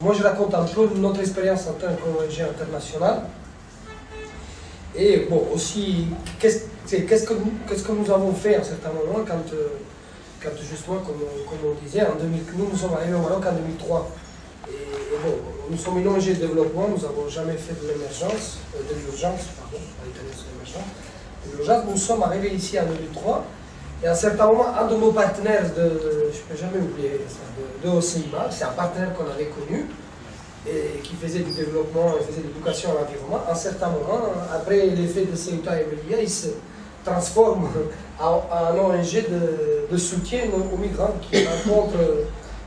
Moi, je raconte un peu notre expérience en tant qu'ONG internationale. Et bon, aussi, qu'est-ce que nous avons fait à un certain moment quand justement, comme on disait, nous sommes arrivés au Maroc en 2003. Et bon, nous sommes une ONG de développement, nous n'avons jamais fait de l'émergence, de l'urgence, pardon, pas l'italien c'est l'émergence, de l'urgence. Nous sommes arrivés ici en 2003. Et à un certain moment, un de nos partenaires, je ne peux jamais oublier ça, de OCIMA, c'est un partenaire qu'on avait connu, et qui faisait du développement, et faisait de l'éducation à l'environnement, à un certain moment, après l'effet de Ceuta et Melilla, il se transforme en ONG de soutien aux migrants qu'il rencontre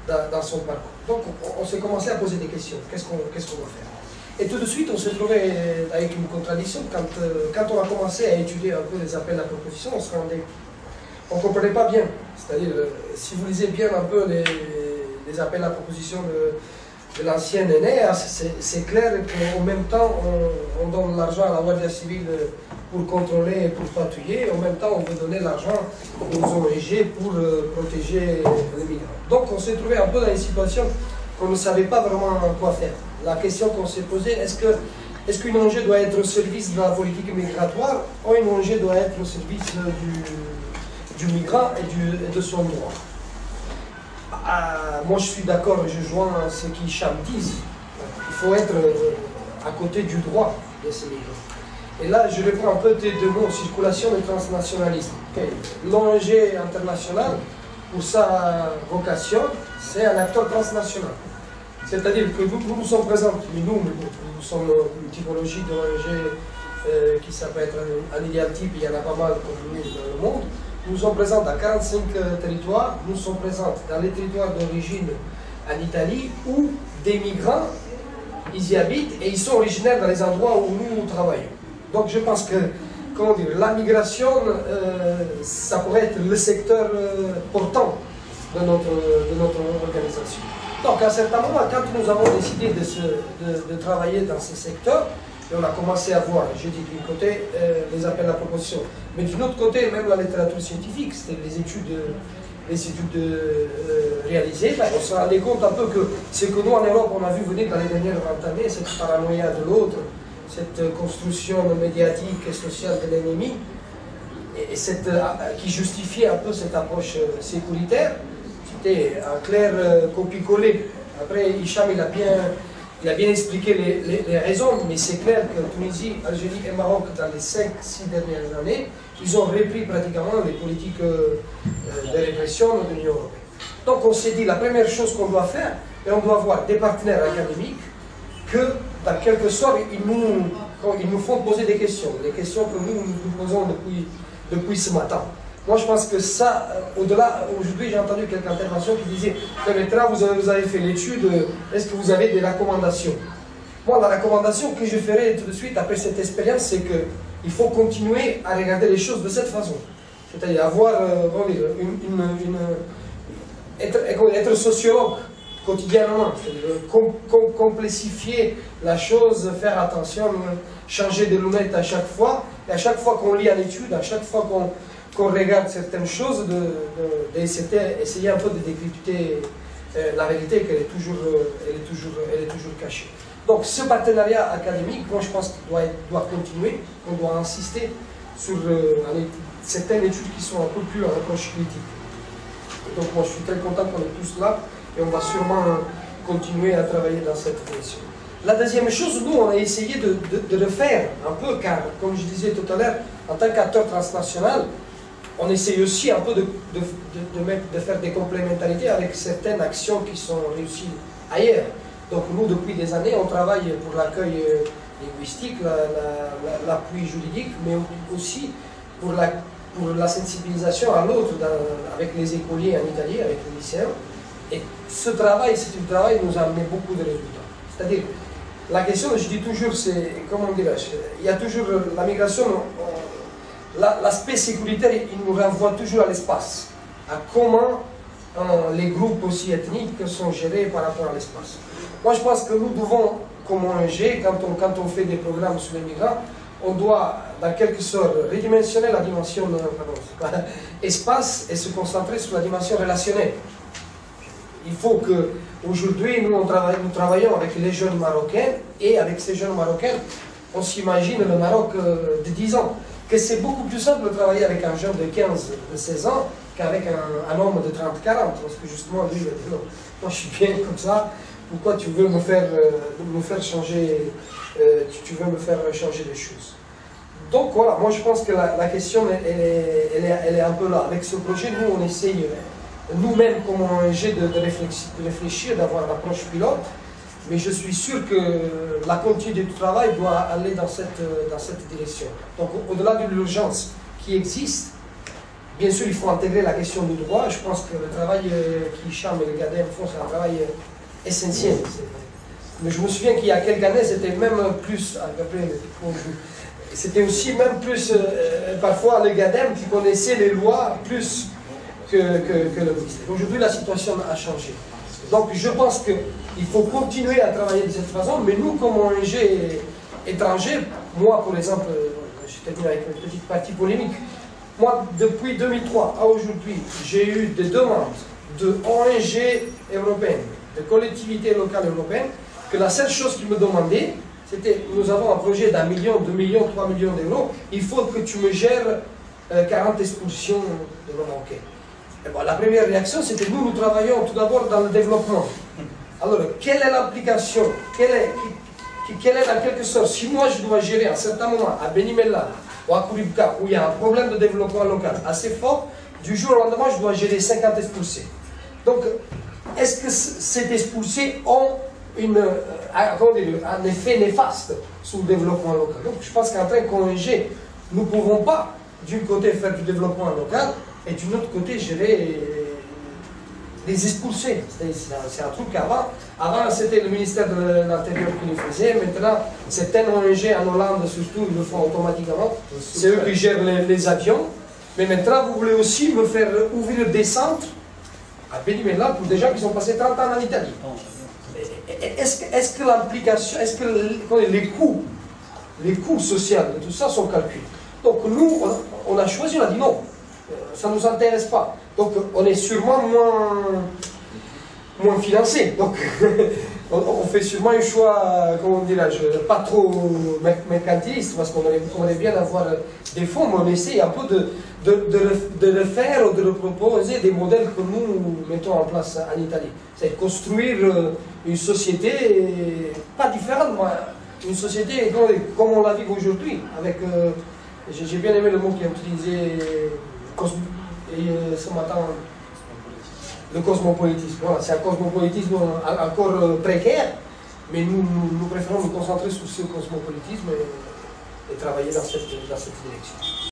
dans son parcours. Donc on s'est commencé à poser des questions, qu'est-ce qu'on doit faire? Et tout de suite, on s'est trouvé avec une contradiction. Quand on a commencé à étudier un peu les appels à proposition, on ne comprenait pas bien. C'est-à-dire, si vous lisez bien un peu les appels à proposition de l'ancienne ENEA, c'est clair qu'en même temps, on donne l'argent à la Guardia Civile pour contrôler et pour patrouiller, en même temps, on veut donner l'argent aux ONG pour protéger les migrants. Donc, on s'est trouvé un peu dans une situation qu'on ne savait pas vraiment quoi faire. La question qu'on s'est posée, est-ce qu'une ONG doit être au service de la politique migratoire ou une ONG doit être au service du migrant et de son droit? Moi je suis d'accord, je joins ce qu'Hicham disent. Il faut être à côté du droit de ces migrants. Et là je reprends un peu tes deux mots, circulation et transnationalisme. Okay. L'ONG internationale, pour sa vocation, c'est un acteur transnational. C'est-à-dire que nous sommes présents, nous sommes une typologie d'ONG qui s'appelle un idéal type, il y en a pas mal comme nous dans le monde. Nous sommes présents dans 45 territoires, nous sommes présents dans les territoires d'origine en Italie où des migrants, ils y habitent et ils sont originaires dans les endroits où nous travaillons. Donc je pense que, comment dire, la migration, ça pourrait être le secteur portant de notre organisation. Donc à un certain moment, quand nous avons décidé de travailler dans ce secteur, et on a commencé à voir, j'ai dit d'un côté, les appels à proposition, mais d'un autre côté, même la littérature scientifique, c'était les études réalisées, ben, on se rendait compte un peu que ce que nous en Europe, on a vu venir dans les dernières 20 années, cette paranoïa de l'autre, cette construction médiatique et sociale de l'ennemi, et qui justifiait un peu cette approche sécuritaire, c'était un clair copier-coller. Après, Hicham, il a bien expliqué les raisons, mais c'est clair que Tunisie, Algérie et Maroc, dans les 5-6 dernières années, ils ont repris pratiquement les politiques de répression de l'Union européenne. Donc on s'est dit, la première chose qu'on doit faire, et on doit avoir des partenaires académiques que, dans quelque sorte, ils nous font poser des questions que nous posons depuis ce matin. Moi, je pense que ça, au-delà, aujourd'hui, j'ai entendu quelques interventions qui disaient « Maintenant, vous avez fait l'étude, est-ce que vous avez des recommandations ?» Moi, la recommandation que je ferai tout de suite après cette expérience, c'est qu'il faut continuer à regarder les choses de cette façon. C'est-à-dire avoir, être sociologue quotidiennement, complexifier la chose, faire attention, changer de lunettes à chaque fois, et à chaque fois qu'on lit une étude, à chaque fois qu'on regarde certaines choses, d'essayer un peu de décrypter la vérité qu'elle est toujours cachée. Donc ce partenariat académique, moi je pense qu'il doit continuer, on doit insister sur certaines études qui sont un peu plus à l'approche critique. Donc moi je suis très content qu'on est tous là et on va sûrement continuer à travailler dans cette direction. La deuxième chose, nous on a essayé de le faire un peu, car comme je disais tout à l'heure, en tant qu'acteur transnational, on essaye aussi un peu de faire des complémentarités avec certaines actions qui sont réussies ailleurs. Donc nous, depuis des années, on travaille pour l'accueil linguistique, l'appui juridique, mais aussi pour la sensibilisation à l'autre avec les écoliers en Italie, avec les lycéens. Et ce travail nous a amené beaucoup de résultats. C'est-à-dire, la question, je dis toujours, c'est, comment dirais-je, il y a toujours la migration. L'aspect sécuritaire, il nous renvoie toujours à l'espace, à comment les groupes aussi ethniques sont gérés par rapport à l'espace. Moi, je pense que nous devons, comme ONG, quand on fait des programmes sur les migrants, on doit, dans quelque sorte, redimensionner la dimension espace et se concentrer sur la dimension relationnelle. Il faut que, aujourd'hui, nous travaillons avec les jeunes Marocains, et avec ces jeunes Marocains, on s'imagine le Maroc de 10 ans. Que c'est beaucoup plus simple de travailler avec un jeune de 15, de 16 ans, qu'avec un homme de 30-40, parce que justement, lui, il va dire non, moi je suis bien comme ça, pourquoi tu veux me faire changer, tu veux me faire changer les choses. Donc voilà, moi je pense que la question, elle est un peu là. Avec ce projet, nous on essaye, nous-mêmes comme ONG, de réfléchir, d'avoir une approche pilote, mais je suis sûr que la continuité du travail doit aller dans cette direction. Donc au-delà de l'urgence qui existe, bien sûr il faut intégrer la question du droit. Je pense que le travail qu'Hicham et le GADEM font, c'est un travail essentiel. Mais je me souviens qu'il y a quelques années, c'était même plus, c'était aussi même plus, parfois le GADEM qui connaissait les lois plus que le ministère. Aujourd'hui la situation a changé. Donc je pense qu'il faut continuer à travailler de cette façon, mais nous comme ONG étranger, moi par exemple, je termine avec une petite partie polémique, moi depuis 2003 à aujourd'hui, j'ai eu des demandes de ONG européennes, de collectivités locales européennes, que la seule chose qu'ils me demandaient, c'était, nous avons un projet d'1 million, 2 millions, 3 millions d'euros, il faut que tu me gères 40 expulsions de Marocains. Bon, la première réaction, c'était nous travaillons tout d'abord dans le développement. Alors, quelle est l'application? Quelle est en quelque sorte, si moi je dois gérer à un certain moment à Benimella ou à Kouribka, où il y a un problème de développement local assez fort, du jour au lendemain, je dois gérer 50 expulsés. Donc, est-ce que ces expulsés ont un effet néfaste sur le développement local? Donc, je pense qu'en tant qu'ONG, nous ne pouvons pas, d'un côté, faire du développement local, et d'un autre côté, gérer les expulsés. C'est un truc avant c'était le ministère de l'Intérieur qui le faisait, maintenant certaines ONG en Hollande surtout, ils le font automatiquement, c'est eux qui gèrent les avions, mais maintenant vous voulez aussi me faire ouvrir des centres à Benimella pour des gens qui sont passés 30 ans en Italie. Est-ce que l'implication, est-ce que les coûts sociaux de tout ça sont calculés? Donc nous, on a choisi, on a dit non. Ça ne nous intéresse pas. Donc on est sûrement moins financé. Donc on fait sûrement un choix, comment dirais-je, pas trop mercantiliste, parce qu'on aimerait bien avoir des fonds, mais on essaie un peu de le faire ou de le proposer des modèles que nous mettons en place en Italie. C'est construire une société pas différente, mais une société comme on la vit aujourd'hui, avec, j'ai bien aimé le mot qu'il a utilisé ce matin, le cosmopolitisme. Voilà, c'est un cosmopolitisme encore précaire, mais nous préférons nous concentrer sur ce cosmopolitisme et travailler dans cette direction.